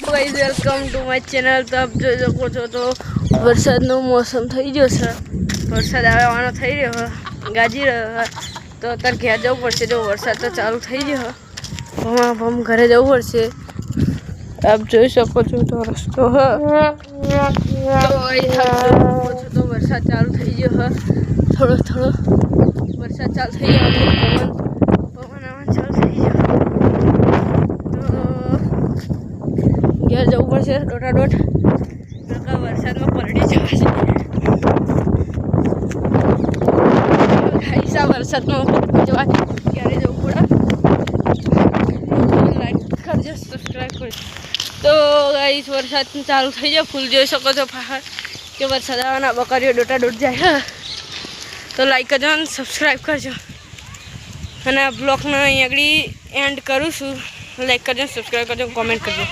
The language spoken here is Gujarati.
Guys welcome to my channel. तो आप जो શકો છો તો વરસાદનો મોસમ થઈ ગયો છે, વરસાદ આવવાનો થઈ રહ્યો, ગાજી રહ્યો, તો અત્યારે ઘેર જવું પડશે। જો વરસાદ તો ચાલુ થઈ ગયો, ભમ ઘરે જવું પડશે। આપ જોઈ શકો છો તો રસ્તો હ તો તો વરસાદ ચાલુ થઈ ગયો હ, થોડો થોડો વરસાદ ચાલુ થઈ ગયો, પવન ચાલુ થઈ ગયો, તો ઘેર જવું પડશે દોઢ વરસાદમાં પલળી જવાશે। વરસાદમાં જવા ક્યારે જવું પડે, લાઈક કરજો, સબસ્ક્રાઈબ કરજો। તો ગાઈસ વરસાદ ચાલુ થઈ જાય, ફૂલ જોઈ શકો છો પહાડ કે વરસાદ આવવાના બકરીઓ દોઢ જાય, તો લાઈક કરજો અને સબસ્ક્રાઈબ કરજો। અને આ બ્લોગને અહીં આગળ એન્ડ કરું છું। લાઈક કરજો, સબસ્ક્રાઈબ કરજો, કોમેન્ટ કરજો।